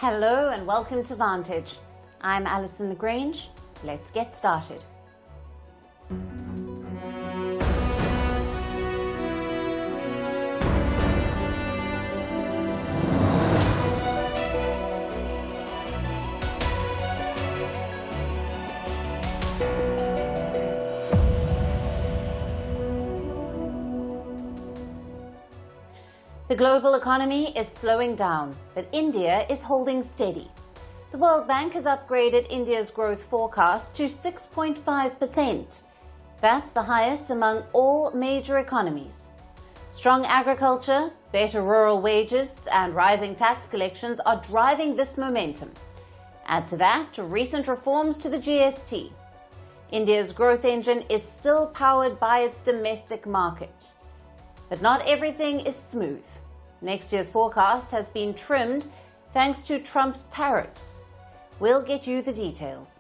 Hello and welcome to Vantage. I'm Alyson Le Grange. Let's get started. The global economy is slowing down, but India is holding steady. The World Bank has upgraded India's growth forecast to 6.5%. That's the highest among all major economies. Strong agriculture, better rural wages, and rising tax collections are driving this momentum. Add to that recent reforms to the GST. India's growth engine is still powered by its domestic market. But not everything is smooth. Next year's forecast has been trimmed thanks to Trump's tariffs. We'll get you the details.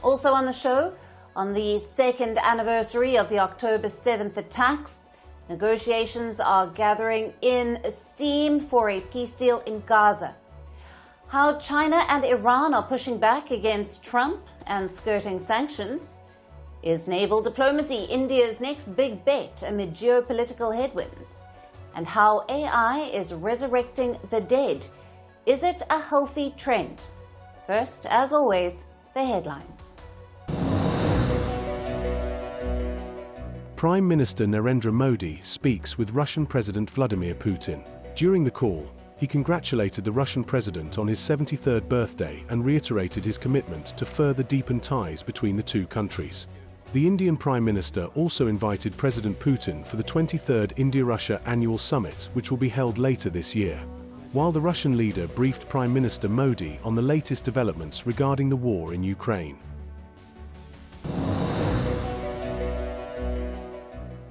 Also on the show, on the second anniversary of the October 7th attacks, negotiations are gathering in steam for a peace deal in Gaza. How China and Iran are pushing back against Trump and skirting sanctions. Is naval diplomacy India's next big bet amid geopolitical headwinds? And how AI is resurrecting the dead. Is it a healthy trend? First, as always, the headlines. Prime Minister Narendra Modi speaks with Russian President Vladimir Putin. During the call, he congratulated the Russian president on his 73rd birthday and reiterated his commitment to further deepen ties between the two countries. The Indian Prime Minister also invited President Putin for the 23rd India-Russia Annual Summit, which will be held later this year. While the Russian leader briefed Prime Minister Modi on the latest developments regarding the war in Ukraine.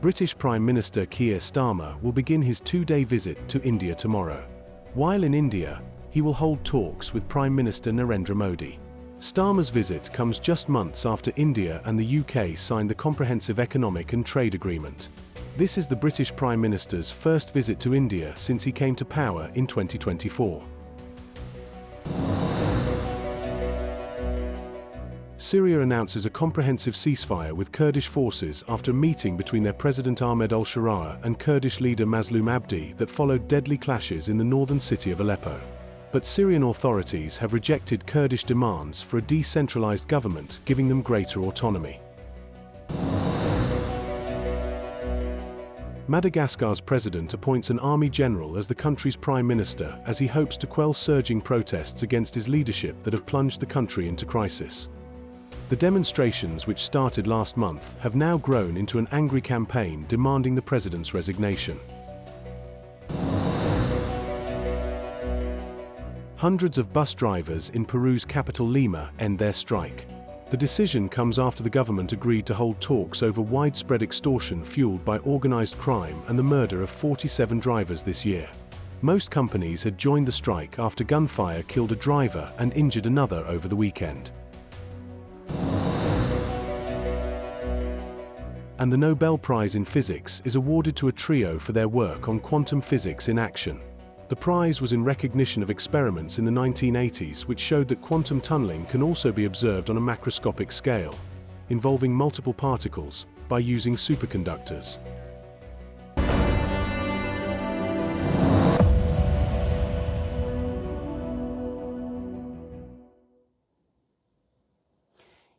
British Prime Minister Keir Starmer will begin his two-day visit to India tomorrow. While in India, he will hold talks with Prime Minister Narendra Modi. Starmer's visit comes just months after India and the UK signed the Comprehensive Economic and Trade Agreement. This is the British Prime Minister's first visit to India since he came to power in 2024. Syria announces a comprehensive ceasefire with Kurdish forces after a meeting between their President Ahmed al-Sharaa and Kurdish leader Mazloum Abdi that followed deadly clashes in the northern city of Aleppo. But Syrian authorities have rejected Kurdish demands for a decentralized government, giving them greater autonomy. Madagascar's president appoints an army general as the country's prime minister as he hopes to quell surging protests against his leadership that have plunged the country into crisis. The demonstrations, which started last month, have now grown into an angry campaign demanding the president's resignation. Hundreds of bus drivers in Peru's capital Lima end their strike. The decision comes after the government agreed to hold talks over widespread extortion fueled by organized crime and the murder of 47 drivers this year. Most companies had joined the strike after gunfire killed a driver and injured another over the weekend. And the Nobel Prize in Physics is awarded to a trio for their work on quantum physics in action. The prize was in recognition of experiments in the 1980s which showed that quantum tunneling can also be observed on a macroscopic scale, involving multiple particles, by using superconductors.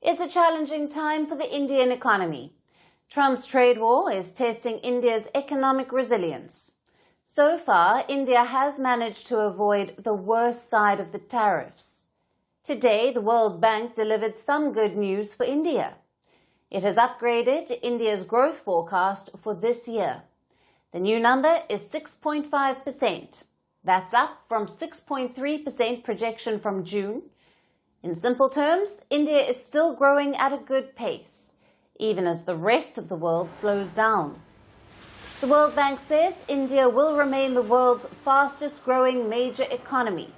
It's a challenging time for the Indian economy. Trump's trade war is testing India's economic resilience. So far, India has managed to avoid the worst side of the tariffs. Today, the World Bank delivered some good news for India. It has upgraded India's growth forecast for this year. The new number is 6.5%. That's up from 6.3% projection from June. In simple terms, India is still growing at a good pace, even as the rest of the world slows down. The World Bank says India will remain the world's fastest growing major economy.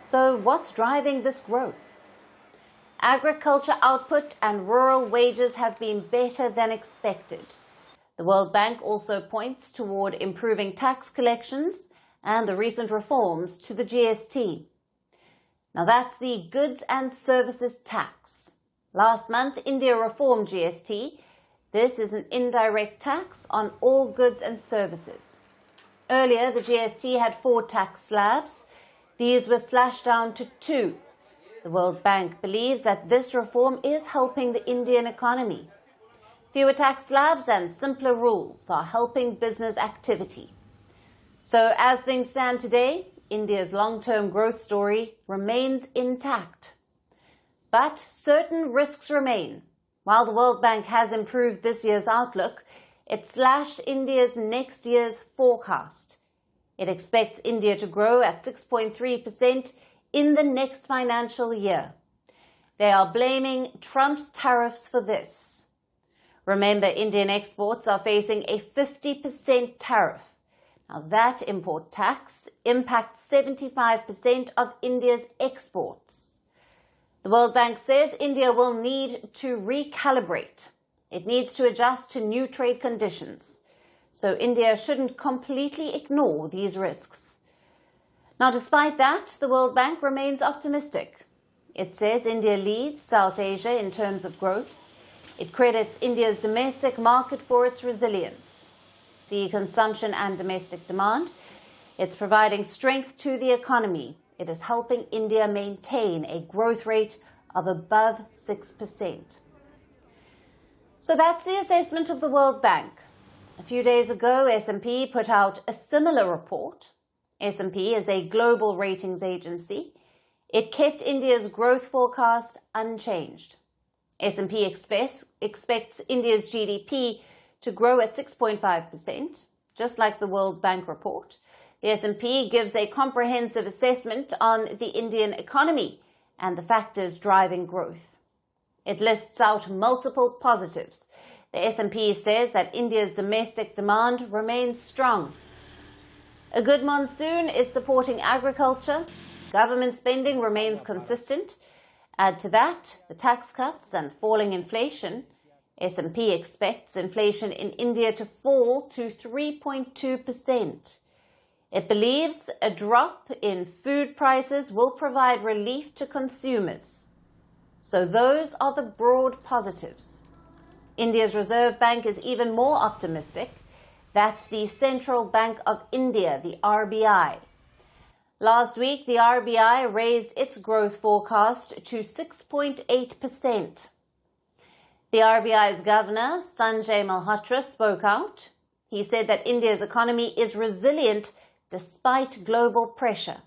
So what's driving this growth? Agriculture output and rural wages have been better than expected. The World Bank also points toward improving tax collections and the recent reforms to the GST. Now that's the goods and services tax. Last month, India reformed GST. This is an indirect tax on all goods and services. Earlier, the GST had 4 tax slabs. These were slashed down to 2. The World Bank believes that this reform is helping the Indian economy. Fewer tax slabs and simpler rules are helping business activity. So as things stand today, India's long-term growth story remains intact. But certain risks remain. While the World Bank has improved this year's outlook, it slashed India's next year's forecast. It expects India to grow at 6.3% in the next financial year. They are blaming Trump's tariffs for this. Remember, Indian exports are facing a 50% tariff. Now that import tax impacts 75% of India's exports. The World Bank says India will need to recalibrate. It needs to adjust to new trade conditions. So India shouldn't completely ignore these risks. Now, despite that, the World Bank remains optimistic. It says India leads South Asia in terms of growth. It credits India's domestic market for its resilience. The consumption and domestic demand, it's providing strength to the economy. It is helping India maintain a growth rate of above 6%. So that's the assessment of the World Bank. A few days ago, S&P put out a similar report. S&P is a global ratings agency. It kept India's growth forecast unchanged. S&P expects India's GDP to grow at 6.5%, just like the World Bank report. The S&P gives a comprehensive assessment on the Indian economy and the factors driving growth. It lists out multiple positives. The S&P says that India's domestic demand remains strong. A good monsoon is supporting agriculture. Government spending remains consistent. Add to that the tax cuts and falling inflation. S&P expects inflation in India to fall to 3.2%. It believes a drop in food prices will provide relief to consumers. So those are the broad positives. India's Reserve Bank is even more optimistic. That's the Central Bank of India, the RBI. Last week, the RBI raised its growth forecast to 6.8%. The RBI's governor, Sanjay Malhotra, spoke out. He said that India's economy is resilient despite global pressure.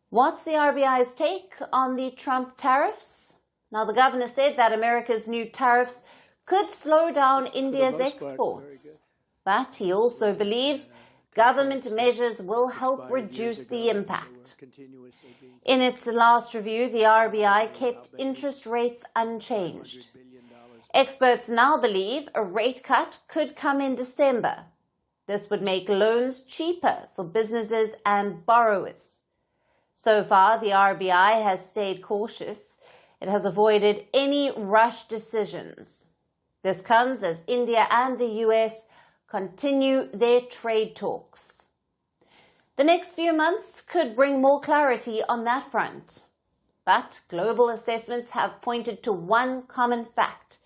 What's the RBI's take on the Trump tariffs? Now, the governor said that America's new tariffs could slow down India's exports. But he also believes government measures will help reduce the impact. In its last review, the RBI kept interest rates unchanged. Experts now believe a rate cut could come in December. This would make loans cheaper for businesses and borrowers. So far, the RBI has stayed cautious. It has avoided any rush decisions. This comes as India and the US continue their trade talks. The next few months could bring more clarity on that front. But global assessments have pointed to one common fact.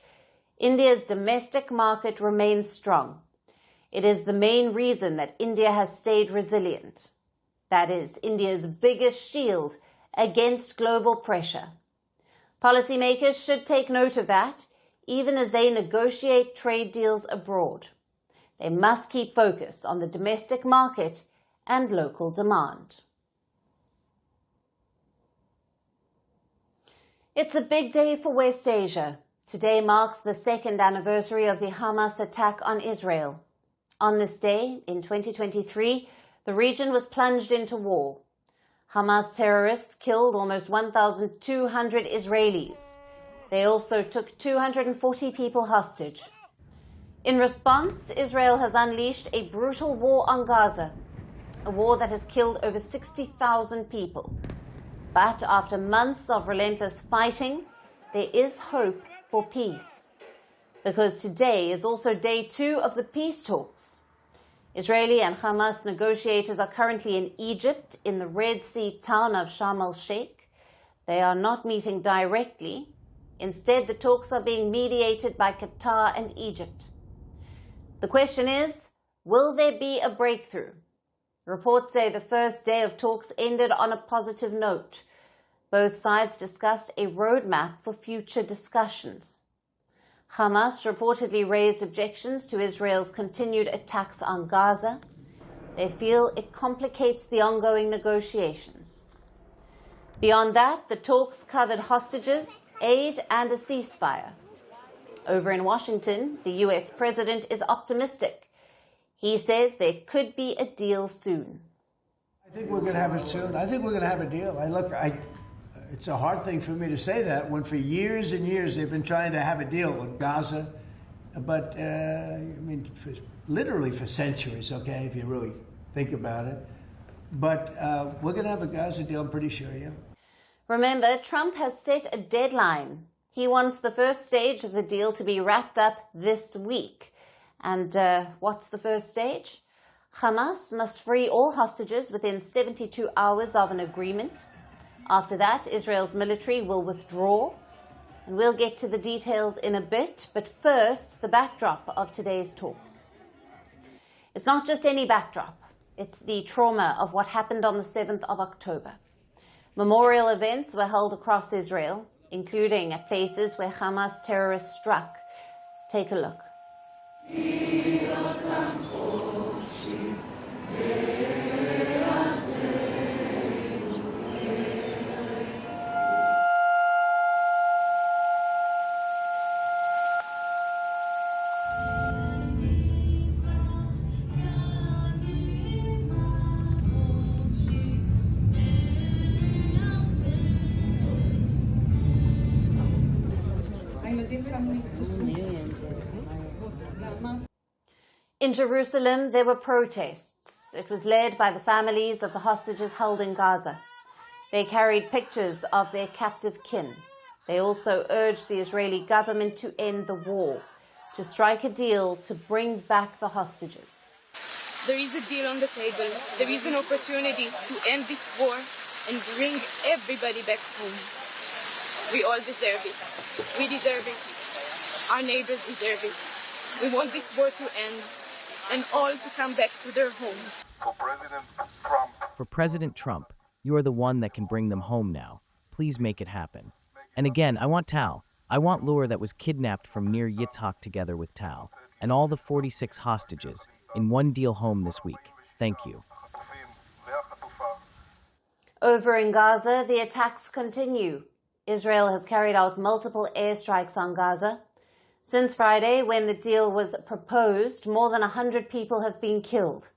India's domestic market remains strong. It is the main reason that India has stayed resilient. That is India's biggest shield against global pressure. Policymakers should take note of that, even as they negotiate trade deals abroad. They must keep focus on the domestic market and local demand. It's a big day for West Asia. Today marks the second anniversary of the Hamas attack on Israel. On this day, in 2023, the region was plunged into war. Hamas terrorists killed almost 1,200 Israelis. They also took 240 people hostage. In response, Israel has unleashed a brutal war on Gaza, a war that has killed over 60,000 people. But after months of relentless fighting, there is hope for peace. Because today is also day 2 of the peace talks. Israeli and Hamas negotiators are currently in Egypt, in the Red Sea town of Sharm el-Sheikh. They are not meeting directly. Instead, the talks are being mediated by Qatar and Egypt. The question is, will there be a breakthrough? Reports say the first day of talks ended on a positive note. Both sides discussed a roadmap for future discussions. Hamas reportedly raised objections to Israel's continued attacks on Gaza. They feel it complicates the ongoing negotiations. Beyond that, the talks covered hostages, aid, and a ceasefire. Over in Washington, the US president is optimistic. He says there could be a deal soon. I think we're going to have it soon. I think we're going to have a deal. It's a hard thing for me to say that when for years and years they've been trying to have a deal with Gaza. But, literally for centuries, okay, if you really think about it. But we're going to have a Gaza deal, I'm pretty sure, yeah. Remember, Trump has set a deadline. He wants the first stage of the deal to be wrapped up this week. And what's the first stage? Hamas must free all hostages within 72 hours of an agreement. After that, Israel's military will withdraw. And we'll get to the details in a bit, but first, the backdrop of today's talks. It's not just any backdrop. It's the trauma of what happened on the 7th of October. Memorial events were held across Israel, including at places where Hamas terrorists struck. Take a look. In Jerusalem, there were protests. It was led by the families of the hostages held in Gaza. They carried pictures of their captive kin. They also urged the Israeli government to end the war, to strike a deal to bring back the hostages. There is a deal on the table. There is an opportunity to end this war and bring everybody back home. We all deserve it. We deserve it. Our neighbors deserve it. We want this war to end and all to come back to their homes. For President Trump, you are the one that can bring them home now. Please make it happen. And again, I want Tal. I want Lure that was kidnapped from near Yitzhak together with Tal, and all the 46 hostages in one deal home this week. Thank you. Over in Gaza, the attacks continue. Israel has carried out multiple airstrikes on Gaza. Since Friday, when the deal was proposed, more than 100 people have been killed.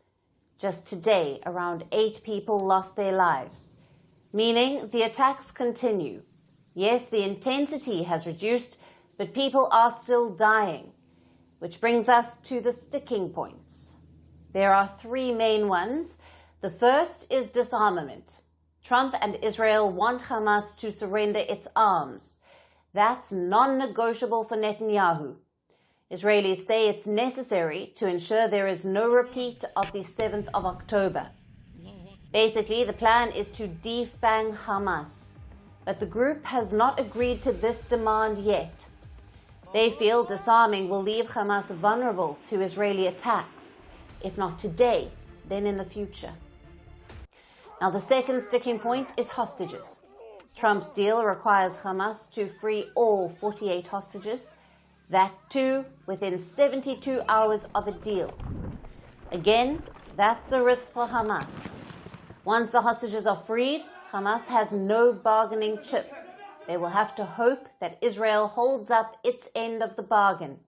Just today, around 8 people lost their lives, meaning the attacks continue. Yes, the intensity has reduced, but people are still dying, which brings us to the sticking points. There are 3 main ones. The first is disarmament. Trump and Israel want Hamas to surrender its arms. That's non-negotiable for Netanyahu. Israelis say it's necessary to ensure there is no repeat of the 7th of October. Basically, the plan is to defang Hamas, but the group has not agreed to this demand yet. They feel disarming will leave Hamas vulnerable to Israeli attacks, if not today, then in the future. Now, the second sticking point is hostages. Trump's deal requires Hamas to free all 48 hostages, that too within 72 hours of a deal. Again, that's a risk for Hamas. Once the hostages are freed, Hamas has no bargaining chip. They will have to hope that Israel holds up its end of the bargain.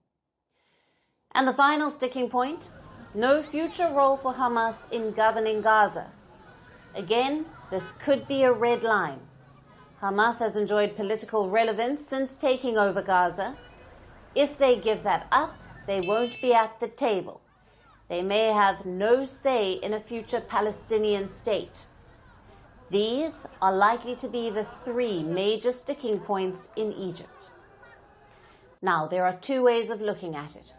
And the final sticking point, no future role for Hamas in governing Gaza. Again, this could be a red line. Hamas has enjoyed political relevance since taking over Gaza. If they give that up, they won't be at the table. They may have no say in a future Palestinian state. These are likely to be the 3 major sticking points in Egypt. Now, there are 2 ways of looking at it.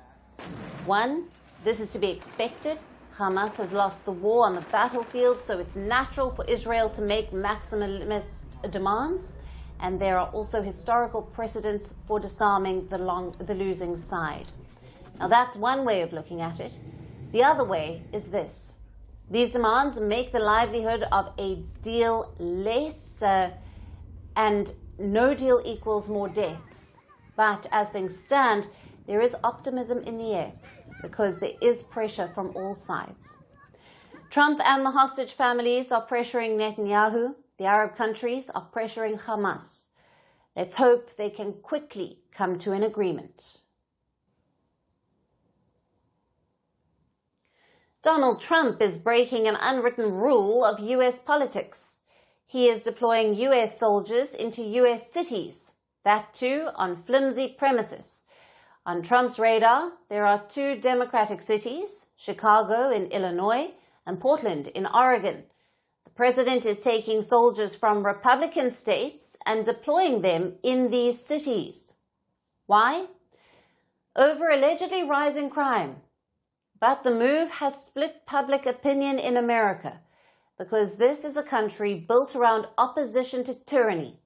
1, this is to be expected. Hamas has lost the war on the battlefield, so it's natural for Israel to make maximalist demands. and there are also historical precedents for disarming the losing side. Now that's one way of looking at it. The other way is this. These demands make the livelihood of a deal less, and no deal equals more deaths. But as things stand, there is optimism in the air because there is pressure from all sides. Trump and the hostage families are pressuring Netanyahu. The Arab countries are pressuring Hamas. Let's hope they can quickly come to an agreement. Donald Trump is breaking an unwritten rule of U.S. politics. He is deploying U.S. soldiers into U.S. cities, that too on flimsy premises. On Trump's radar, there are two Democratic cities, Chicago in Illinois and Portland in Oregon. The president is taking soldiers from Republican states and deploying them in these cities. Why? Over allegedly rising crime. But the move has split public opinion in America because this is a country built around opposition to tyranny.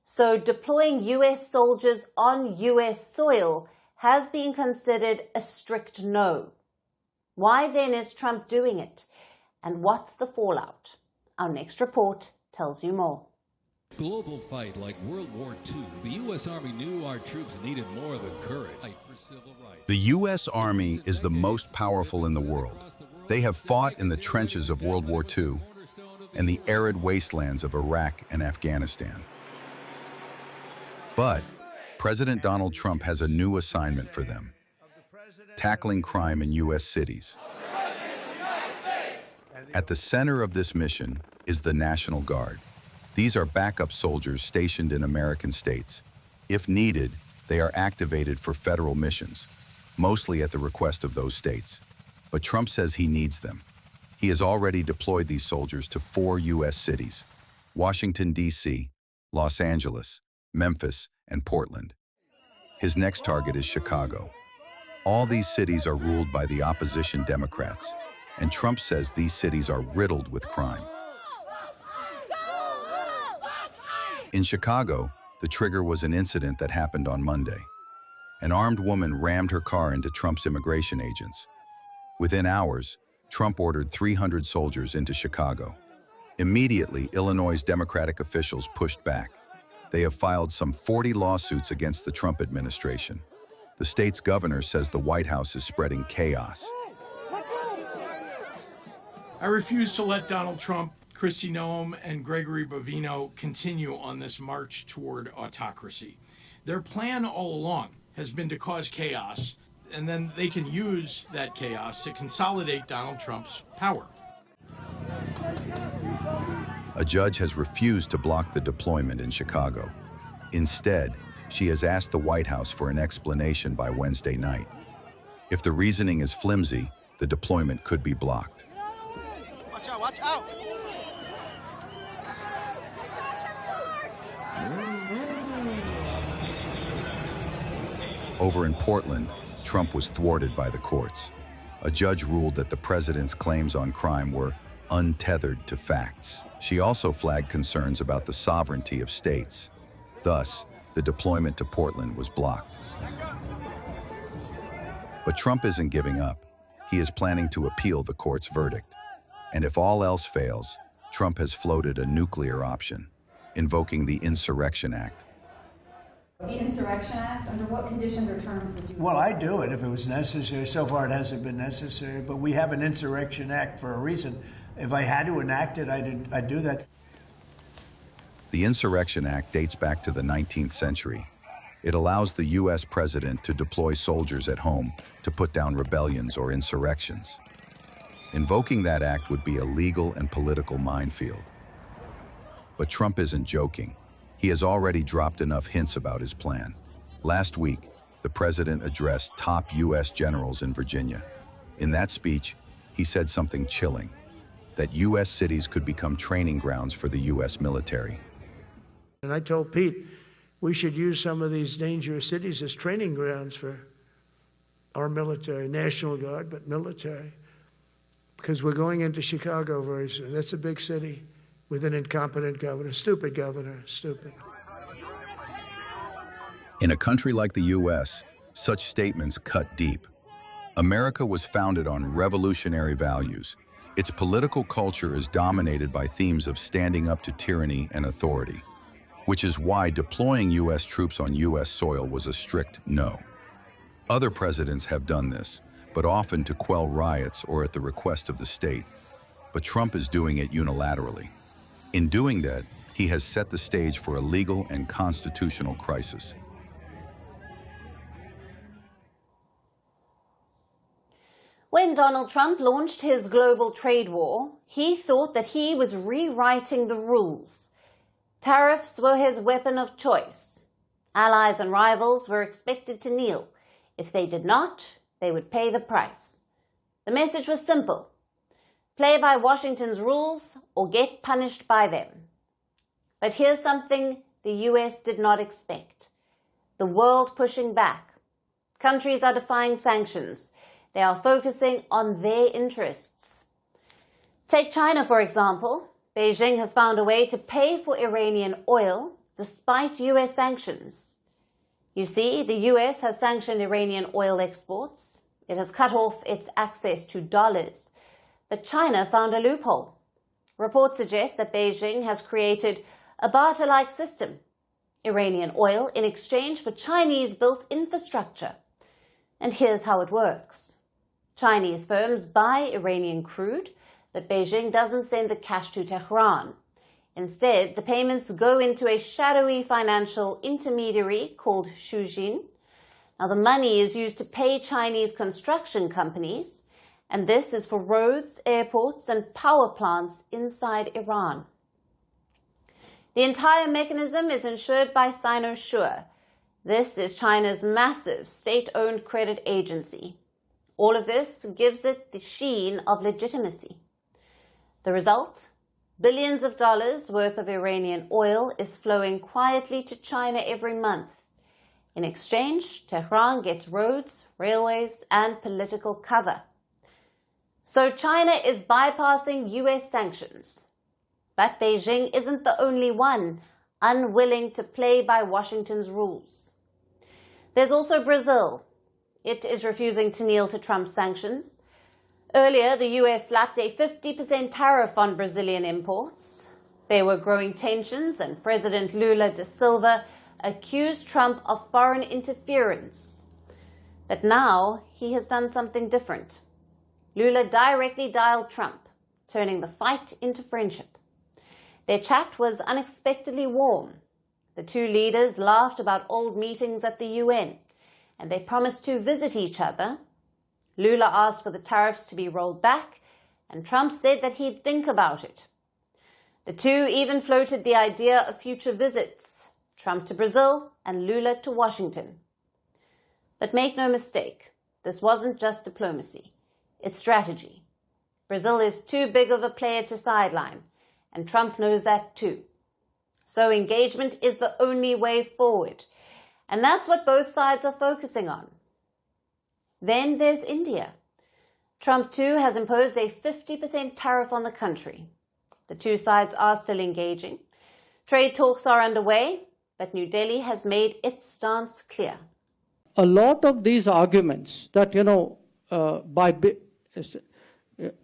So deploying U.S. soldiers on U.S. soil has been considered a strict no. Why then is Trump doing it? And what's the fallout? Our next report tells you more. Global fight like World War II. The U.S. Army knew our troops needed more than courage. Fight for civil rights. The U.S. Army is the most powerful in the world. They have fought in the trenches of World War II and the arid wastelands of Iraq and Afghanistan. But President Donald Trump has a new assignment for them: tackling crime in U.S. cities. At the center of this mission is the National Guard. These are backup soldiers stationed in American states. If needed, they are activated for federal missions, mostly at the request of those states. But Trump says he needs them. He has already deployed these soldiers to 4 U.S. cities: Washington, D.C., Los Angeles, Memphis, and Portland. His next target is Chicago. All these cities are ruled by the opposition Democrats, and Trump says these cities are riddled with crime. In Chicago, the trigger was an incident that happened on Monday. An armed woman rammed her car into Trump's immigration agents. Within hours, Trump ordered 300 soldiers into Chicago. Immediately, Illinois' Democratic officials pushed back. They have filed some 40 lawsuits against the Trump administration. The state's governor says the White House is spreading chaos. I refuse to let Donald Trump, Kristi Noem, and Gregory Bovino continue on this march toward autocracy. Their plan all along has been to cause chaos, and then they can use that chaos to consolidate Donald Trump's power. A judge has refused to block the deployment in Chicago. Instead, she has asked the White House for an explanation by Wednesday night. If the reasoning is flimsy, the deployment could be blocked. Watch out, watch out! Over in Portland, Trump was thwarted by the courts. A judge ruled that the president's claims on crime were untethered to facts. She also flagged concerns about the sovereignty of states. Thus, the deployment to Portland was blocked. But Trump isn't giving up. He is planning to appeal the court's verdict. And if all else fails, Trump has floated a nuclear option, invoking the Insurrection Act. The Insurrection Act, under what conditions or terms would you... Well, I'd do it if it was necessary. So far, it hasn't been necessary, but we have an Insurrection Act for a reason. If I had to enact it, I'd do that. The Insurrection Act dates back to the 19th century. It allows the U.S. president to deploy soldiers at home to put down rebellions or insurrections. Invoking that act would be a legal and political minefield. But Trump isn't joking. He has already dropped enough hints about his plan. Last week, the president addressed top U.S. generals in Virginia. In that speech, he said something chilling, that U.S. cities could become training grounds for the U.S. military. And I told Pete, we should use some of these dangerous cities as training grounds for our military, National Guard, but military. Because we're going into Chicago very soon. That's a big city with an incompetent governor, stupid, stupid. In a country like the US, such statements cut deep. America was founded on revolutionary values. Its political culture is dominated by themes of standing up to tyranny and authority, which is why deploying US troops on US soil was a strict no. Other presidents have done this, but often to quell riots or at the request of the state. But Trump is doing it unilaterally. In doing that, he has set the stage for a legal and constitutional crisis. When Donald Trump launched his global trade war, he thought that he was rewriting the rules. Tariffs were his weapon of choice. Allies and rivals were expected to kneel. If they did not, they would pay the price. The message was simple: play by Washington's rules or get punished by them. But here's something the US did not expect: the world pushing back. Countries are defying sanctions. They are focusing on their interests. Take China, for example. Beijing has found a way to pay for Iranian oil despite US sanctions. You see, the US has sanctioned Iranian oil exports. It has cut off its access to dollars. But China found a loophole. Reports suggest that Beijing has created a barter-like system: Iranian oil in exchange for Chinese-built infrastructure. And here's how it works. Chinese firms buy Iranian crude, but Beijing doesn't send the cash to Tehran. Instead, the payments go into a shadowy financial intermediary called Shujin. Now, the money is used to pay Chinese construction companies, and this is for roads, airports, and power plants inside Iran. The entire mechanism is insured by Sinosure. This is China's massive state-owned credit agency. All of this gives it the sheen of legitimacy. The result? Billions of dollars worth of Iranian oil is flowing quietly to China every month. In exchange, Tehran gets roads, railways, and political cover. So China is bypassing US sanctions. But Beijing isn't the only one unwilling to play by Washington's rules. There's also Brazil. It is refusing to kneel to Trump's sanctions. Earlier, the US slapped a 50% tariff on Brazilian imports. There were growing tensions, and President Lula da Silva accused Trump of foreign interference. But now he has done something different. Lula directly dialed Trump, turning the fight into friendship. Their chat was unexpectedly warm. The two leaders laughed about old meetings at the UN, and they promised to visit each other. Lula asked for the tariffs to be rolled back, and Trump said that he'd think about it. The two even floated the idea of future visits, Trump to Brazil and Lula to Washington. But make no mistake, this wasn't just diplomacy, it's strategy. Brazil is too big of a player to sideline, and Trump knows that too. So engagement is the only way forward, and that's what both sides are focusing on. Then there's India. Trump too has imposed a 50% tariff on the country. The two sides are still engaging. Trade talks are underway, but New Delhi has made its stance clear. A lot of these arguments that,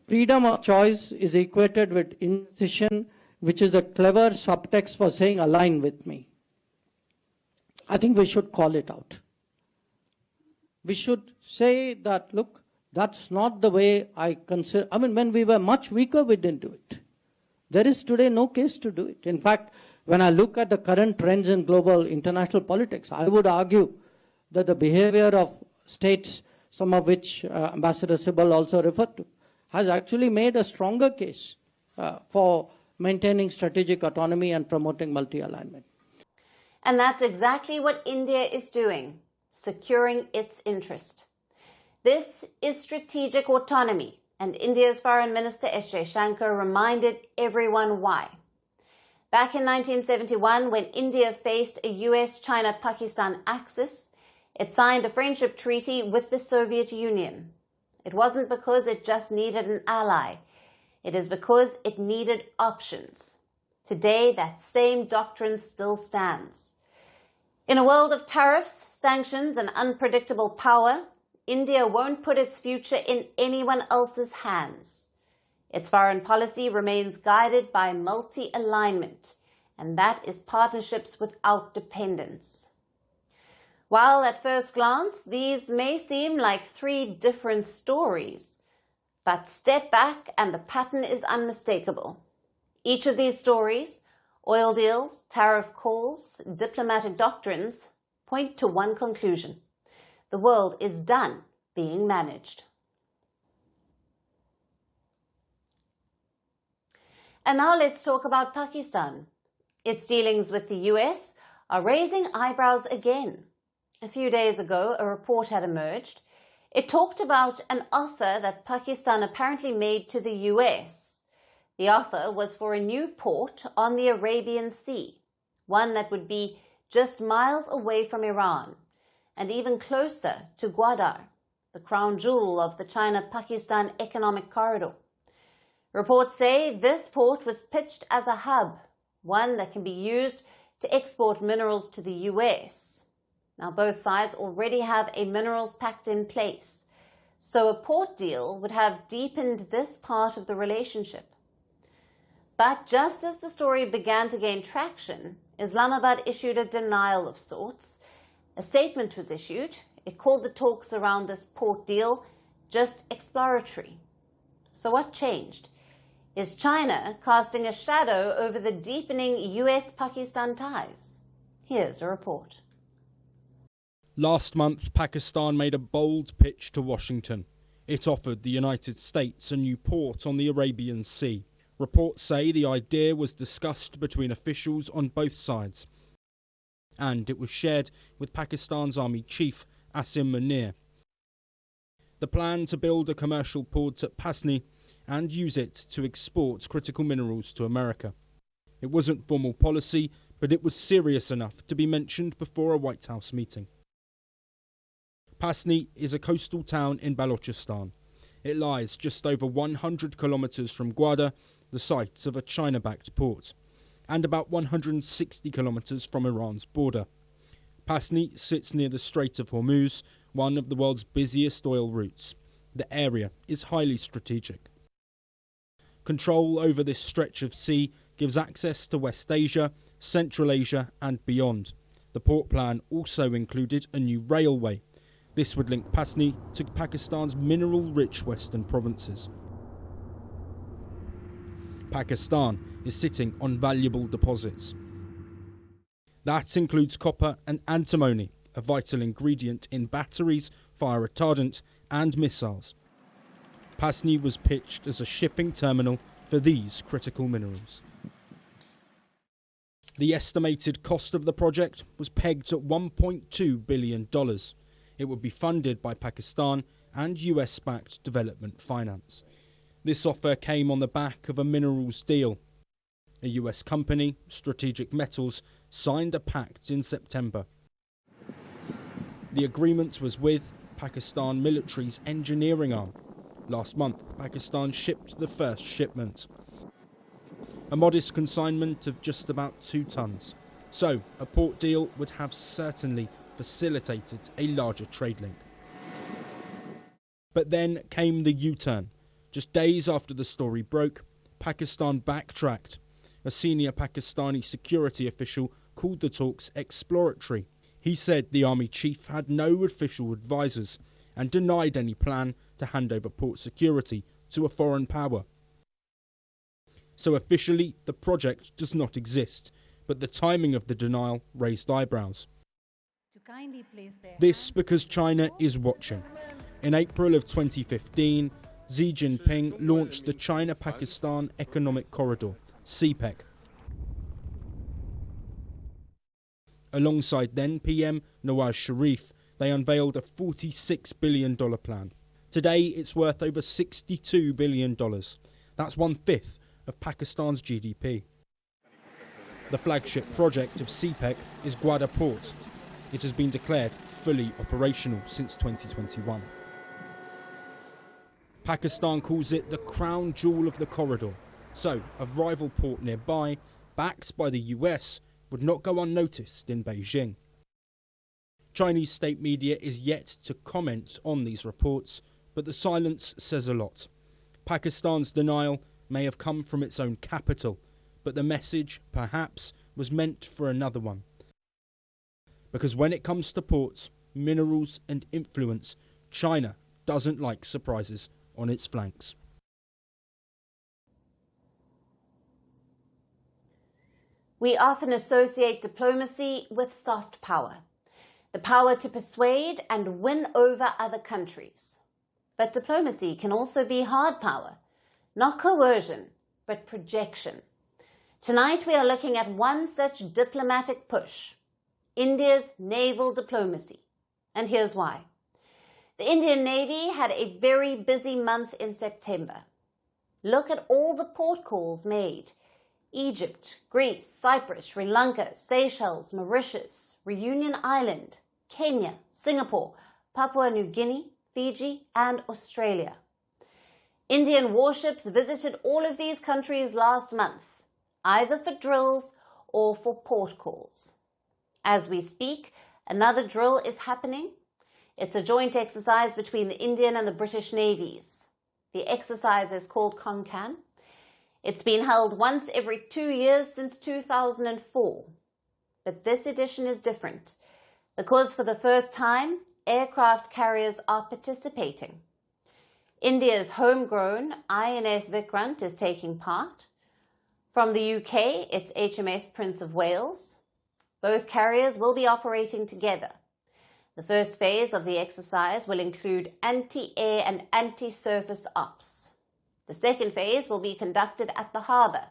freedom of choice is equated with indecision, which is a clever subtext for saying align with me. I think we should call it out. We should say that, look, that's not the way I consider. I mean, when we were much weaker, we didn't do it. There is today no case to do it. In fact, when I look at the current trends in global international politics, I would argue that the behavior of states, some of which Ambassador Sibal also referred to, has actually made a stronger case for maintaining strategic autonomy and promoting multi-alignment. And that's exactly what India is doing, securing its interest. This is strategic autonomy, and India's Foreign Minister S. Jaishankar reminded everyone why. Back in 1971, when India faced a US-China-Pakistan axis, it signed a friendship treaty with the Soviet Union. It wasn't because it just needed an ally. It is because it needed options. Today, that same doctrine still stands. In a world of tariffs, sanctions, and unpredictable power, India won't put its future in anyone else's hands. Its foreign policy remains guided by multi-alignment, and that is partnerships without dependence. While at first glance, these may seem like three different stories, but step back and the pattern is unmistakable. Each of these stories, oil deals, tariff calls, diplomatic doctrines, point to one conclusion. The world is done being managed. And now let's talk about Pakistan. Its dealings with the US are raising eyebrows again. A few days ago, a report had emerged. It talked about an offer that Pakistan apparently made to the US. The offer was for a new port on the Arabian Sea, one that would be just miles away from Iran and even closer to Gwadar, the crown jewel of the China-Pakistan economic corridor. Reports say this port was pitched as a hub, one that can be used to export minerals to the US. Now, both sides already have a minerals pact in place, so a port deal would have deepened this part of the relationship. But just as the story began to gain traction, Islamabad issued a denial of sorts. A statement was issued. It called the talks around this port deal just exploratory. So what changed? Is China casting a shadow over the deepening US-Pakistan ties? Here's a report. Last month, Pakistan made a bold pitch to Washington. It offered the United States a new port on the Arabian Sea. Reports say the idea was discussed between officials on both sides, and it was shared with Pakistan's Army Chief, Asim Munir. The plan to build a commercial port at Pasni and use it to export critical minerals to America. It wasn't formal policy, but it was serious enough to be mentioned before a White House meeting. Pasni is a coastal town in Balochistan. It lies just over 100 kilometres from Gwadar, the site of a China-backed port, and about 160 kilometres from Iran's border. Pasni sits near the Strait of Hormuz, one of the world's busiest oil routes. The area is highly strategic. Control over this stretch of sea gives access to West Asia, Central Asia and beyond. The port plan also included a new railway. This would link Pasni to Pakistan's mineral-rich western provinces. Pakistan is sitting on valuable deposits. That includes copper and antimony, a vital ingredient in batteries, fire retardant and missiles. Pasni was pitched as a shipping terminal for these critical minerals. The estimated cost of the project was pegged at $1.2 billion. It would be funded by Pakistan and US-backed development finance. This offer came on the back of a minerals deal. A US company, Strategic Metals, signed a pact in September. The agreement was with Pakistan military's engineering arm. Last month, Pakistan shipped the first shipment. A modest consignment of just about 2 tons. So, a port deal would have certainly facilitated a larger trade link. But then came the U-turn. Just days after the story broke, Pakistan backtracked. A senior Pakistani security official called the talks exploratory. He said the army chief had no official advisors and denied any plan to hand over port security to a foreign power. So officially, the project does not exist, but the timing of the denial raised eyebrows. This because China is watching. In April of 2015, Xi Jinping launched the China-Pakistan Economic Corridor, CPEC. Alongside then PM Nawaz Sharif, they unveiled a $46 billion plan. Today, it's worth over $62 billion. That's 1/5 of Pakistan's GDP. The flagship project of CPEC is Gwadar Port. It has been declared fully operational since 2021. Pakistan calls it the crown jewel of the corridor. So, a rival port nearby, backed by the US, would not go unnoticed in Beijing. Chinese state media is yet to comment on these reports, but the silence says a lot. Pakistan's denial may have come from its own capital, but the message, perhaps, was meant for another one. Because when it comes to ports, minerals and influence, China doesn't like surprises on its flanks. We often associate diplomacy with soft power, the power to persuade and win over other countries. But diplomacy can also be hard power, not coercion, but projection. Tonight we are looking at one such diplomatic push, India's naval diplomacy. And here's why. The Indian Navy had a very busy month in September. Look at all the port calls made. Egypt, Greece, Cyprus, Sri Lanka, Seychelles, Mauritius, Reunion Island, Kenya, Singapore, Papua New Guinea, Fiji, and Australia. Indian warships visited all of these countries last month, either for drills or for port calls. As we speak, another drill is happening. It's a joint exercise between the Indian and the British navies. The exercise is called CONCAN. It's been held once every 2 years since 2004. But this edition is different because for the first time, aircraft carriers are participating. India's homegrown INS Vikrant is taking part. From the UK, it's HMS Prince of Wales. Both carriers will be operating together. The first phase of the exercise will include anti-air and anti-surface ops. The second phase will be conducted at the harbour.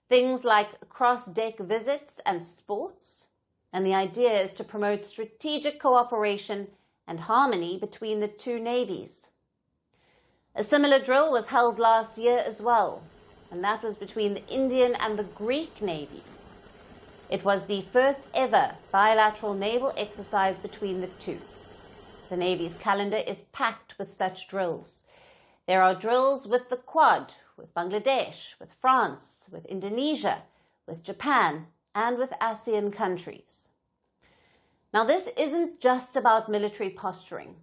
Things like cross-deck visits and sports. And the idea is to promote strategic cooperation and harmony between the two navies. A similar drill was held last year as well, and that was between the Indian and the Greek navies. It was the first ever bilateral naval exercise between the two. The Navy's calendar is packed with such drills. There are drills with the Quad, with Bangladesh, with France, with Indonesia, with Japan, and with ASEAN countries. Now, this isn't just about military posturing.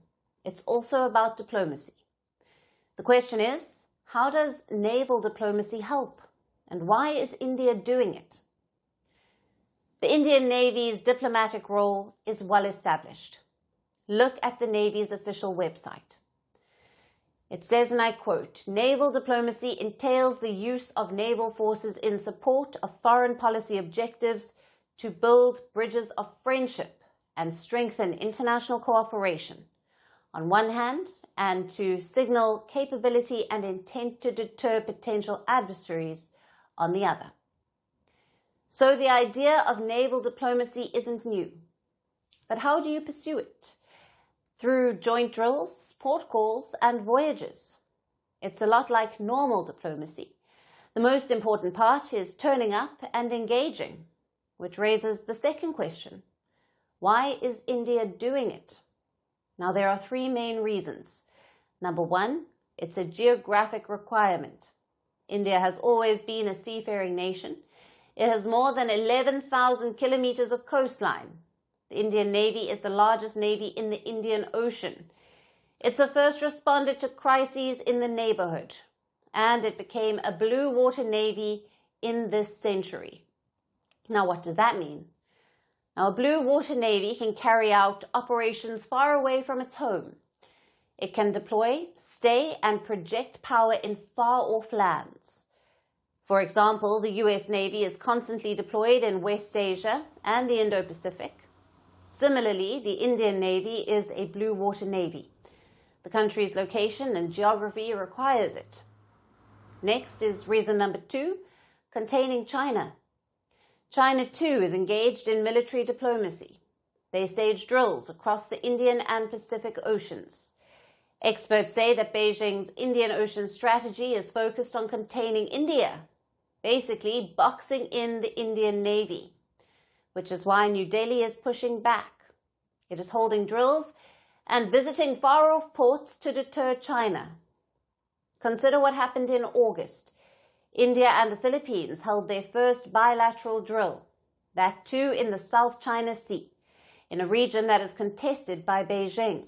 It's also about diplomacy. The question is, how does naval diplomacy help? And why is India doing it? The Indian Navy's diplomatic role is well established. Look at the Navy's official website. It says, and I quote, "Naval diplomacy entails the use of naval forces in support of foreign policy objectives to build bridges of friendship and strengthen international cooperation, on one hand, and to signal capability and intent to deter potential adversaries on the other." So the idea of naval diplomacy isn't new. But how do you pursue it? Through joint drills, port calls, and voyages. It's a lot like normal diplomacy. The most important part is turning up and engaging, which raises the second question. Why is India doing it? Now, there are three main reasons. Number one, it's a geographic requirement. India has always been a seafaring nation. It has more than 11,000 kilometers of coastline. The Indian Navy is the largest navy in the Indian Ocean. It's a first responder to crises in the neighborhood, and it became a blue water navy in this century. Now, what does that mean? Now, a blue water navy can carry out operations far away from its home. It can deploy, stay, and project power in far-off lands. For example, the US Navy is constantly deployed in West Asia and the Indo-Pacific. Similarly, the Indian Navy is a blue water navy. The country's location and geography requires it. Next is reason number two, containing China. China too is engaged in military diplomacy. They stage drills across the Indian and Pacific Oceans. Experts say that Beijing's Indian Ocean strategy is focused on containing India, basically boxing in the Indian Navy, which is why New Delhi is pushing back. It is holding drills and visiting far-off ports to deter China. Consider what happened in August. India and the Philippines held their first bilateral drill, that too in the South China Sea. in a region that is contested by Beijing.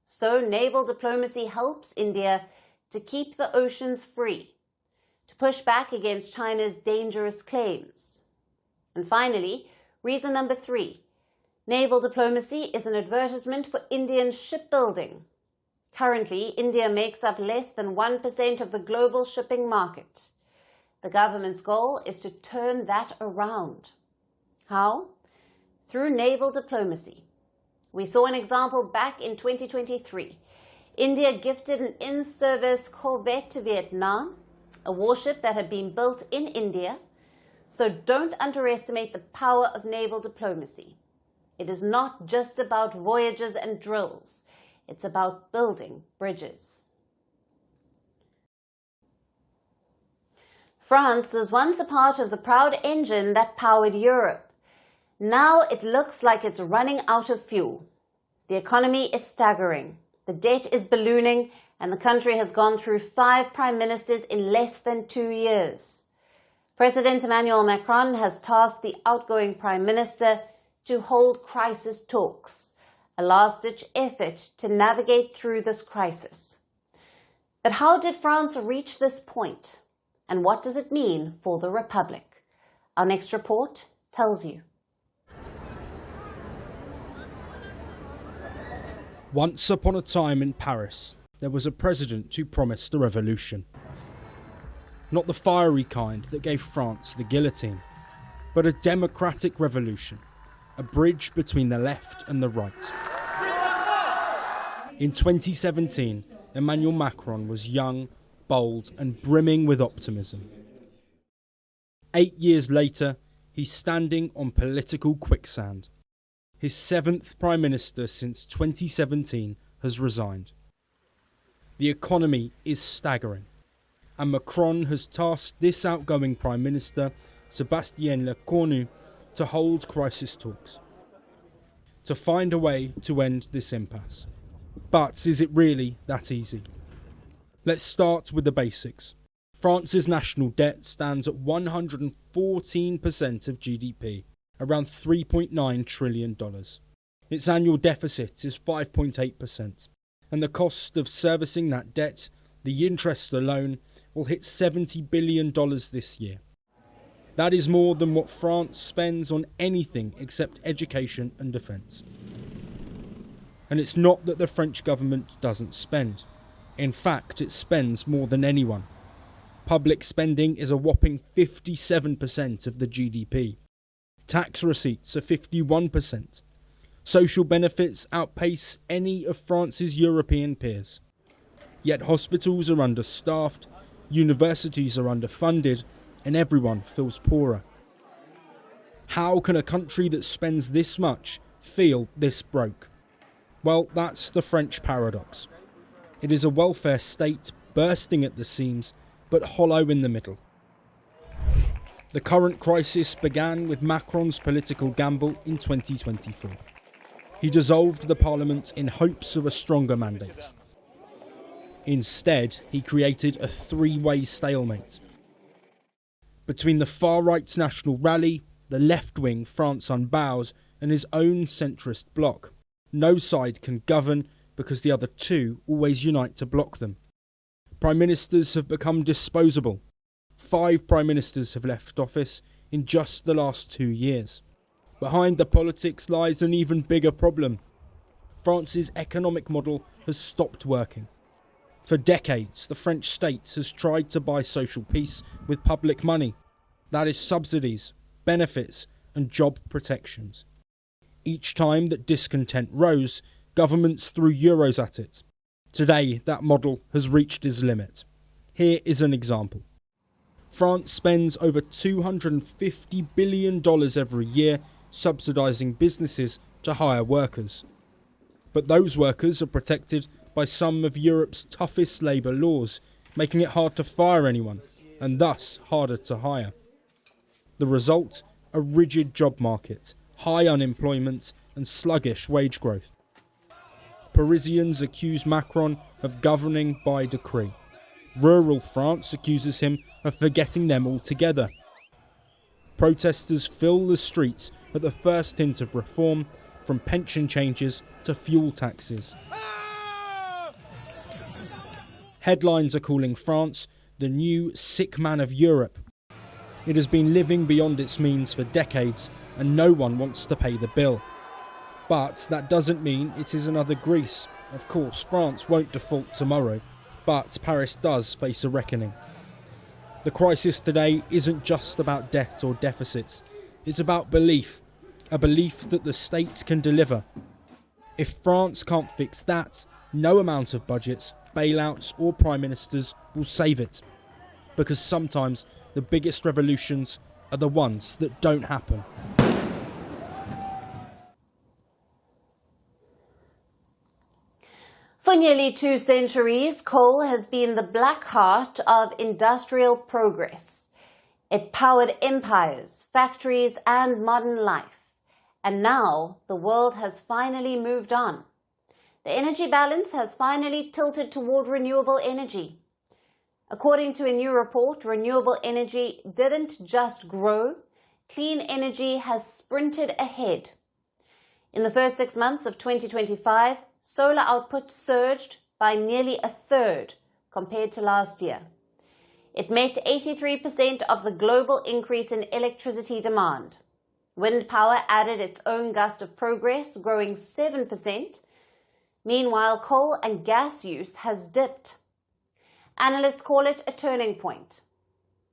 So naval diplomacy helps India to keep the oceans free, to push back against China's dangerous claims. And finally, reason number 3, naval diplomacy is an advertisement for Indian shipbuilding. Currently, India makes up less than 1% of the global shipping market. The government's goal is to turn that around. How? Through naval diplomacy. We saw an example back in 2023. India gifted an in-service corvette to Vietnam, a warship that had been built in India. So don't underestimate the power of naval diplomacy. It is not just about voyages and drills. It's about building bridges. France was once a part of the proud engine that powered Europe. Now it looks like it's running out of fuel. The economy is staggering, the debt is ballooning, and the country has gone through 5 prime ministers in less than 2 years. President Emmanuel Macron has tasked the outgoing prime minister to hold crisis talks, a last-ditch effort to navigate through this crisis. But how did France reach this point? And what does it mean for the Republic? Our next report tells you. Once upon a time in Paris, there was a president who promised a revolution. Not the fiery kind that gave France the guillotine, but a democratic revolution, a bridge between the left and the right. In 2017, Emmanuel Macron was young, bold and brimming with optimism. 8 years later, he's standing on political quicksand. His 7th Prime Minister since 2017 has resigned. The economy is staggering, and Macron has tasked this outgoing Prime Minister, Sébastien Lecornu, to hold crisis talks, to find a way to end this impasse. But is it really that easy? Let's start with the basics. France's national debt stands at 114% of GDP, around $3.9 trillion. Its annual deficit is 5.8%, and the cost of servicing that debt, the interest alone, will hit $70 billion this year. That is more than what France spends on anything except education and defence. And it's not that the French government doesn't spend. In fact, it spends more than anyone. Public spending is a whopping 57% of the GDP. Tax receipts are 51%. Social benefits outpace any of France's European peers. Yet hospitals are understaffed, universities are underfunded, and everyone feels poorer. How can a country that spends this much feel this broke? Well, that's the French paradox. It is a welfare state bursting at the seams, but hollow in the middle. The current crisis began with Macron's political gamble in 2024. He dissolved the parliament in hopes of a stronger mandate. Instead, he created a 3-way stalemate. Between the far-right National Rally, the left-wing France Unbowed, and his own centrist bloc, no side can govern because the other two always unite to block them. Prime ministers have become disposable. 5 prime ministers have left office in just the last 2 years. Behind the politics lies an even bigger problem. France's economic model has stopped working. For decades, the French state has tried to buy social peace with public money. That is subsidies, benefits, and job protections. Each time that discontent rose, governments threw euros at it. Today, that model has reached its limit. Here is an example. France spends over $250 billion every year subsidising businesses to hire workers. But those workers are protected by some of Europe's toughest labour laws, making it hard to fire anyone, and thus harder to hire. The result? A rigid job market, high unemployment, and sluggish wage growth. Parisians accuse Macron of governing by decree. Rural France accuses him of forgetting them altogether. Protesters fill the streets at the first hint of reform, from pension changes to fuel taxes. Headlines are calling France the new sick man of Europe. It has been living beyond its means for decades and no one wants to pay the bill. But that doesn't mean it is another Greece. Of course, France won't default tomorrow, but Paris does face a reckoning. The crisis today isn't just about debt or deficits. It's about belief, a belief that the state can deliver. If France can't fix that, no amount of budgets, bailouts or prime ministers will save it. Because sometimes the biggest revolutions are the ones that don't happen. For nearly 2 centuries, coal has been the black heart of industrial progress. It powered empires, factories, and modern life. And now the world has finally moved on. The energy balance has finally tilted toward renewable energy. According to a new report, renewable energy didn't just grow, clean energy has sprinted ahead. In the first 6 months of 2025, solar output surged by nearly a third compared to last year. It met 83% of the global increase in electricity demand. Wind power added its own gust of progress, growing 7%. Meanwhile, coal and gas use has dipped. Analysts call it a turning point.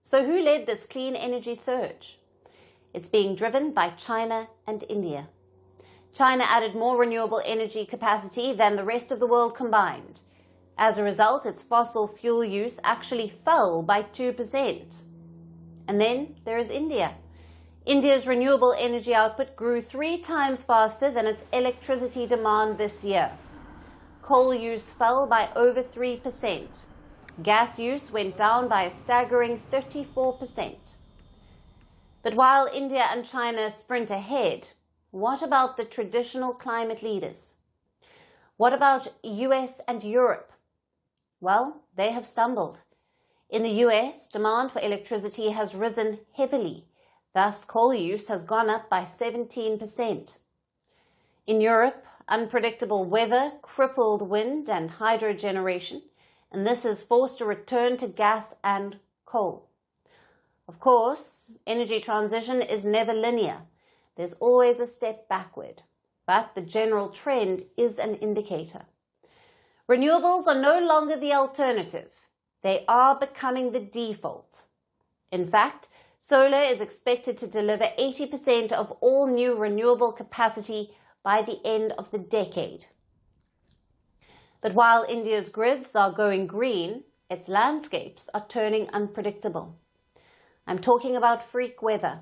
So who led this clean energy surge? It's being driven by China and India. China added more renewable energy capacity than the rest of the world combined. As a result, its fossil fuel use actually fell by 2%. And then there is India. India's renewable energy output grew 3 times faster than its electricity demand this year. Coal use fell by over 3%. Gas use went down by a staggering 34%. But while India and China sprint ahead, what about the traditional climate leaders? What about US and Europe? Well, they have stumbled. In the US, demand for electricity has risen heavily. Thus, coal use has gone up by 17%. In Europe, unpredictable weather crippled wind and hydro generation, and this has forced a return to gas and coal. Of course, energy transition is never linear. There's always a step backward, but the general trend is an indicator. Renewables are no longer the alternative. They are becoming the default. In fact, solar is expected to deliver 80% of all new renewable capacity by the end of the decade. But while India's grids are going green, its landscapes are turning unpredictable. I'm talking about freak weather.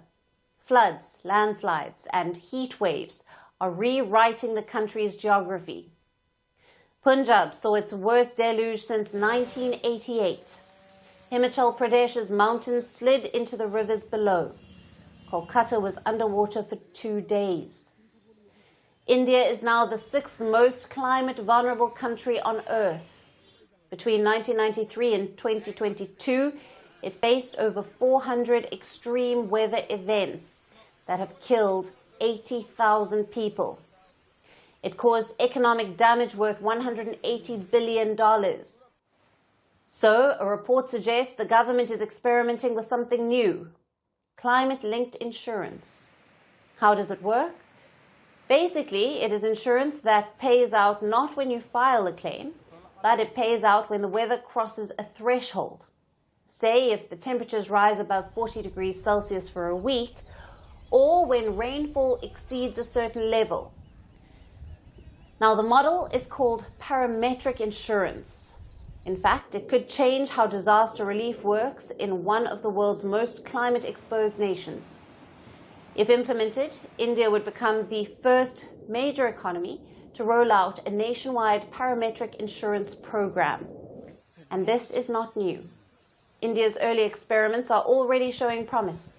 Floods, landslides, and heat waves are rewriting the country's geography. Punjab saw its worst deluge since 1988. Himachal Pradesh's mountains slid into the rivers below. Kolkata was underwater for 2 days. India is now the 6th most climate vulnerable country on earth. Between 1993 and 2022, it faced over 400 extreme weather events that have killed 80,000 people. It caused economic damage worth $180 billion. So, a report suggests the government is experimenting with something new: climate-linked insurance. How does it work? Basically, it is insurance that pays out not when you file a claim, but it pays out when the weather crosses a threshold. Say if the temperatures rise above 40 degrees Celsius for a week, or when rainfall exceeds a certain level. Now, the model is called parametric insurance. In fact, it could change how disaster relief works in one of the world's most climate-exposed nations. If implemented, India would become the first major economy to roll out a nationwide parametric insurance program. And this is not new. India's early experiments are already showing promise.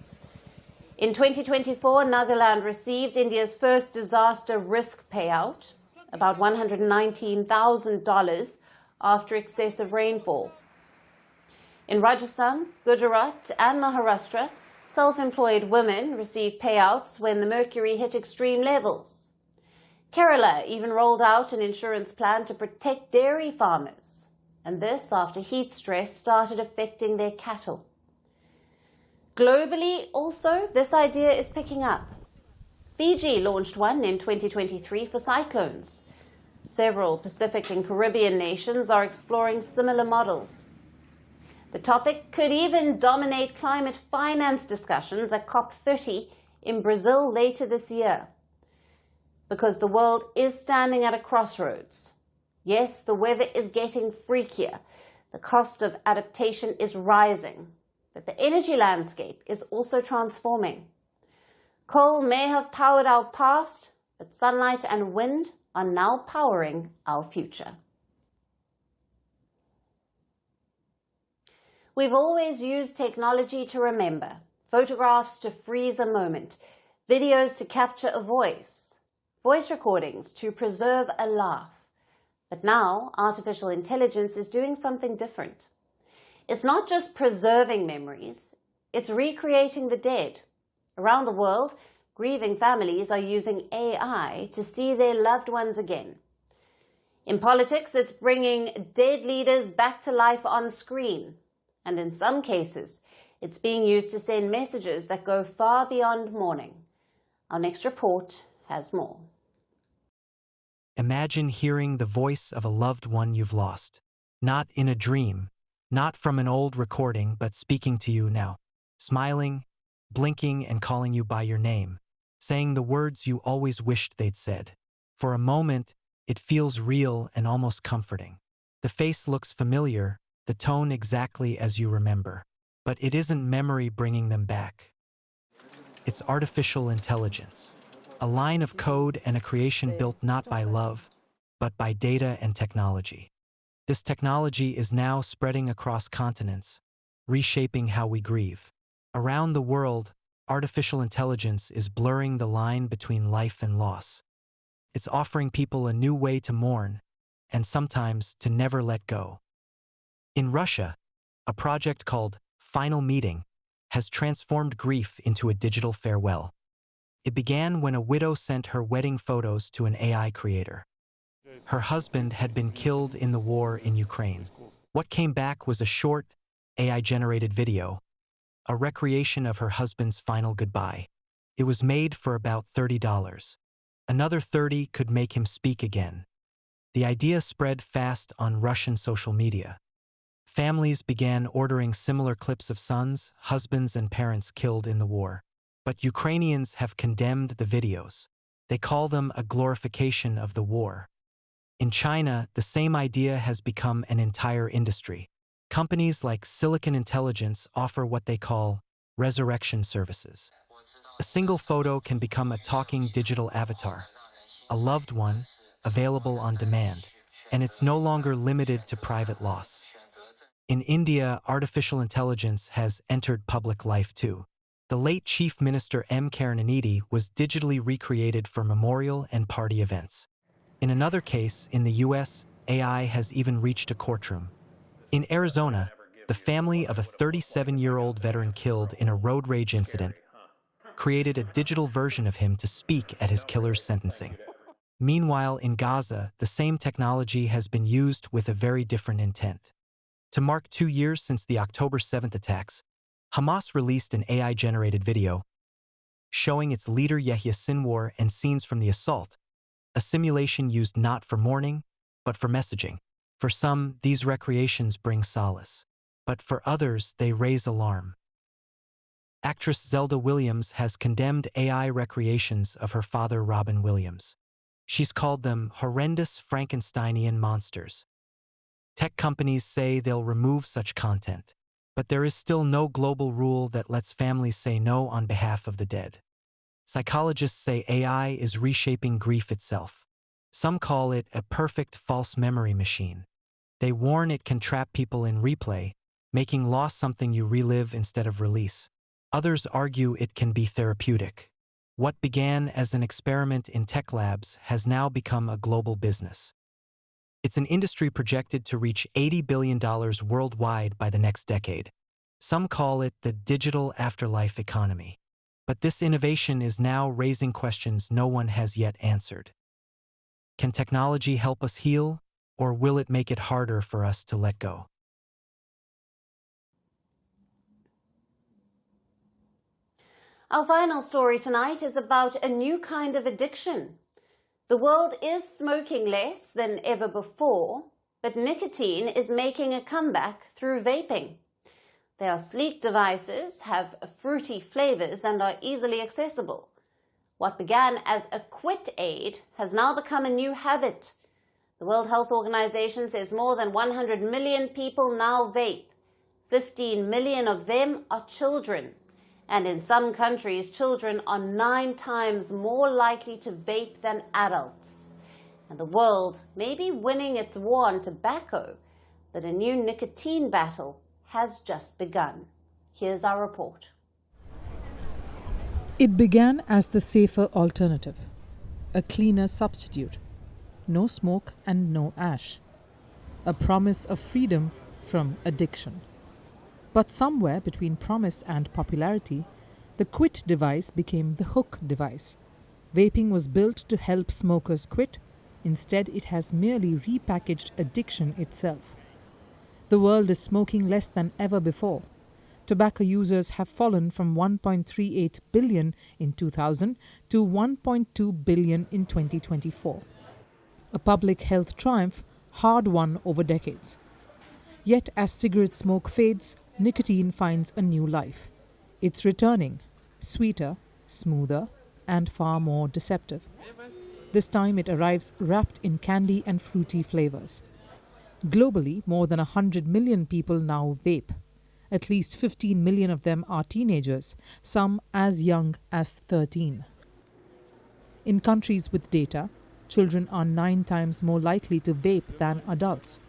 In 2024, Nagaland received India's first disaster risk payout, about $119,000 after excessive rainfall. In Rajasthan, Gujarat, and Maharashtra, self-employed women receive payouts when the mercury hit extreme levels. Kerala even rolled out an insurance plan to protect dairy farmers, and this after heat stress started affecting their cattle. Globally, also, this idea is picking up. Fiji launched one in 2023 for cyclones. Several Pacific and Caribbean nations are exploring similar models. The topic could even dominate climate finance discussions at COP30 in Brazil later this year. Because the world is standing at a crossroads. Yes, the weather is getting freakier. The cost of adaptation is rising. But the energy landscape is also transforming. Coal may have powered our past, but sunlight and wind are now powering our future. We've always used technology to remember, photographs to freeze a moment, videos to capture a voice recordings to preserve a laugh. But now, artificial intelligence is doing something different. It's not just preserving memories, it's recreating the dead. Around the world, grieving families are using AI to see their loved ones again. In politics, it's bringing dead leaders back to life on screen. And in some cases, it's being used to send messages that go far beyond mourning. Our next report has more. Imagine hearing the voice of a loved one you've lost. Not in a dream, not from an old recording, but speaking to you now. Smiling, blinking, and calling you by your name. Saying the words you always wished they'd said. For a moment, it feels real and almost comforting. The face looks familiar, the tone exactly as you remember. But it isn't memory bringing them back. It's artificial intelligence. A line of code and a creation built not by love, but by data and technology. This technology is now spreading across continents, reshaping how we grieve. Around the world, artificial intelligence is blurring the line between life and loss. It's offering people a new way to mourn, and sometimes to never let go. In Russia, a project called Final Meeting has transformed grief into a digital farewell. It began when a widow sent her wedding photos to an AI creator. Her husband had been killed in the war in Ukraine. What came back was a short, AI-generated video, a recreation of her husband's final goodbye. It was made for about $30. Another 30 could make him speak again. The idea spread fast on Russian social media. Families began ordering similar clips of sons, husbands, and parents killed in the war. But Ukrainians have condemned the videos. They call them a glorification of the war. In China, the same idea has become an entire industry. Companies like Silicon Intelligence offer what they call resurrection services. A single photo can become a talking digital avatar, a loved one, available on demand, and it's no longer limited to private loss. In India, artificial intelligence has entered public life too. The late Chief Minister M. Karunanidhi was digitally recreated for memorial and party events. In another case, in the U.S., AI has even reached a courtroom. In Arizona, the family of a 37-year-old veteran killed in a road rage incident created a digital version of him to speak at his killer's sentencing. Meanwhile, in Gaza, the same technology has been used with a very different intent. To mark 2 years since the October 7th attacks, Hamas released an AI-generated video showing its leader Yahya Sinwar and scenes from the assault, a simulation used not for mourning, but for messaging. For some, these recreations bring solace, but for others, they raise alarm. Actress Zelda Williams has condemned AI recreations of her father Robin Williams. She's called them horrendous Frankensteinian monsters. Tech companies say they'll remove such content. But there is still no global rule that lets families say no on behalf of the dead. Psychologists say AI is reshaping grief itself. Some call it a perfect false memory machine. They warn it can trap people in replay, making loss something you relive instead of release. Others argue it can be therapeutic. What began as an experiment in tech labs has now become a global business. It's an industry projected to reach $80 billion worldwide by the next decade. Some call it the digital afterlife economy. But this innovation is now raising questions no one has yet answered. Can technology help us heal, or will it make it harder for us to let go? Our final story tonight is about a new kind of addiction. The world is smoking less than ever before, but nicotine is making a comeback through vaping. They are sleek devices, have fruity flavors, and are easily accessible. What began as a quit aid has now become a new habit. The World Health Organization says more than 100 million people now vape. 15 million of them are children. And in some countries, children are 9 times more likely to vape than adults. And the world may be winning its war on tobacco, but a new nicotine battle has just begun. Here's our report. It began as the safer alternative, a cleaner substitute, no smoke and no ash, a promise of freedom from addiction. But somewhere between promise and popularity, the quit device became the hook device. Vaping was built to help smokers quit. Instead, it has merely repackaged addiction itself. The world is smoking less than ever before. Tobacco users have fallen from 1.38 billion in 2000 to 1.2 billion in 2024. A public health triumph hard won over decades. Yet as cigarette smoke fades, nicotine finds a new life. It's returning, sweeter, smoother, and far more deceptive. This time it arrives wrapped in candy and fruity flavors. Globally, more than 100 million people now vape. At least 15 million of them are teenagers, some as young as 13. In countries with data, children are 9 times more likely to vape than adults.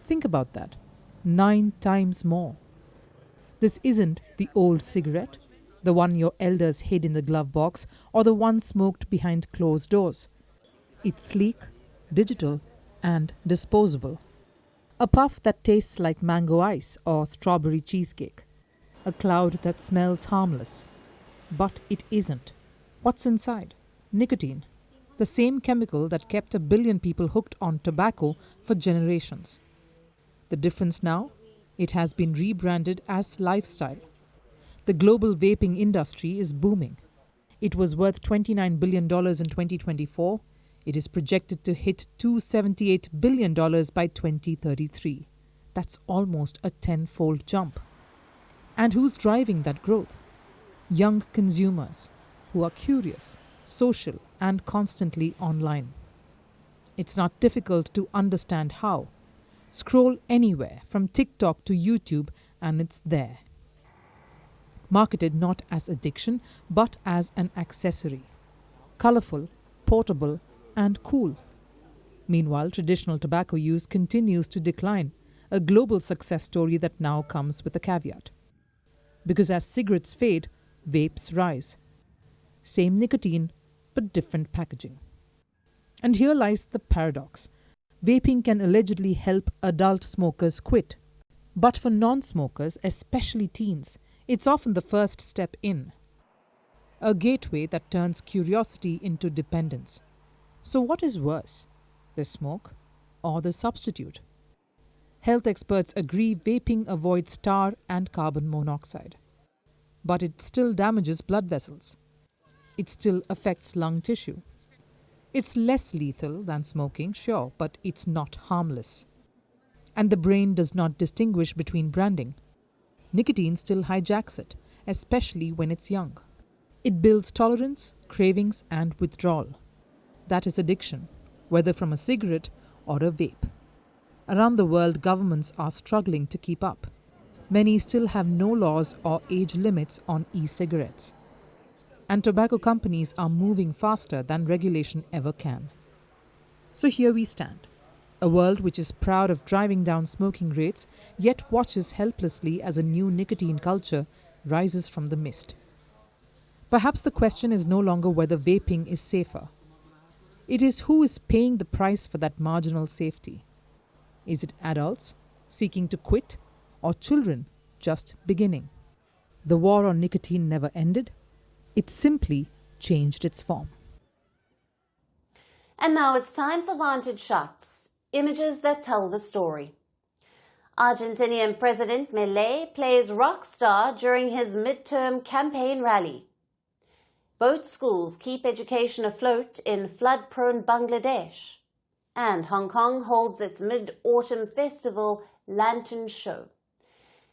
Think about that. 9 times more. This isn't the old cigarette, the one your elders hid in the glove box, or the one smoked behind closed doors. It's sleek, digital, and disposable. A puff that tastes like mango ice or strawberry cheesecake. A cloud that smells harmless. But it isn't. What's inside? Nicotine. The same chemical that kept 1 billion people hooked on tobacco for generations. The difference now? It has been rebranded as lifestyle. The global vaping industry is booming. It was worth $29 billion in 2024. It is projected to hit $278 billion by 2033. That's almost a 10-fold jump. And who's driving that growth? Young consumers who are curious, social, and constantly online. It's not difficult to understand how. Scroll anywhere, from TikTok to YouTube, and it's there. Marketed not as addiction, but as an accessory. Colorful, portable, and cool. Meanwhile, traditional tobacco use continues to decline, a global success story that now comes with a caveat. Because as cigarettes fade, vapes rise. Same nicotine, but different packaging. And here lies the paradox. Vaping can allegedly help adult smokers quit. But for non-smokers, especially teens, it's often the first step in. A gateway that turns curiosity into dependence. So what is worse, the smoke or the substitute? Health experts agree vaping avoids tar and carbon monoxide. But it still damages blood vessels. It still affects lung tissue. It's less lethal than smoking, sure, but it's not harmless. And the brain does not distinguish between branding. Nicotine still hijacks it, especially when it's young. It builds tolerance, cravings, and withdrawal. That is addiction, whether from a cigarette or a vape. Around the world, governments are struggling to keep up. Many still have no laws or age limits on e-cigarettes. And tobacco companies are moving faster than regulation ever can. So here we stand, a world which is proud of driving down smoking rates, yet watches helplessly as a new nicotine culture rises from the mist. Perhaps the question is no longer whether vaping is safer. It is who is paying the price for that marginal safety. Is it adults seeking to quit, or children just beginning? The war on nicotine never ended. It simply changed its form. And now it's time for Vantage shots, images that tell the story. Argentinian President Milei plays rock star during his midterm campaign rally. Boat schools keep education afloat in flood-prone Bangladesh. And Hong Kong holds its mid-autumn festival Lantern Show.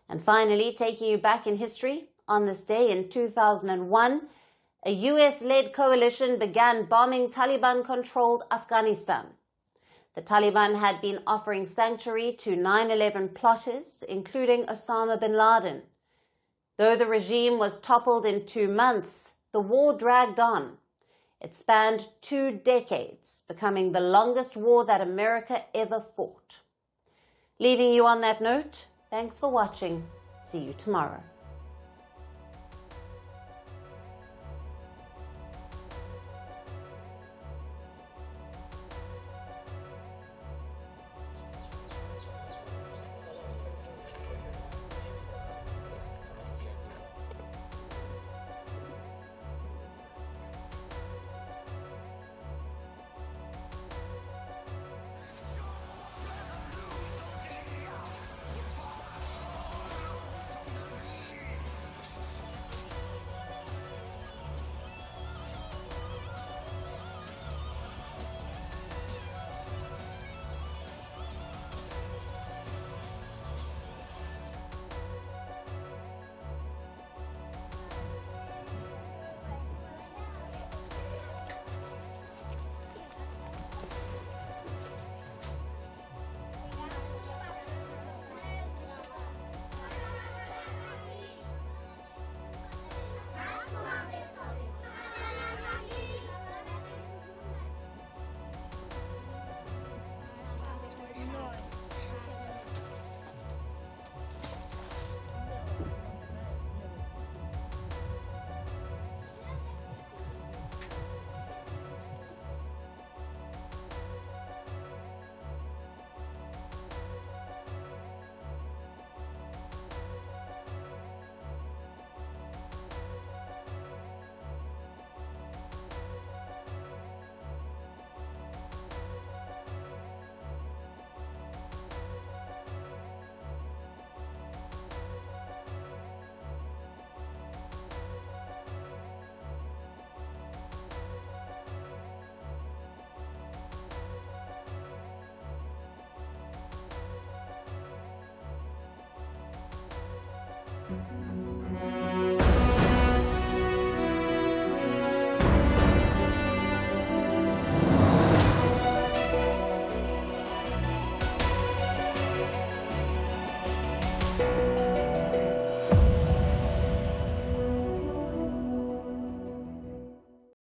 And finally, taking you back in history, on this day in 2001, a US-led coalition began bombing Taliban-controlled Afghanistan. The Taliban had been offering sanctuary to 9/11 plotters, including Osama bin Laden. Though the regime was toppled in 2 months, the war dragged on. It spanned 2 decades, becoming the longest war that America ever fought. Leaving you on that note, thanks for watching. See you tomorrow.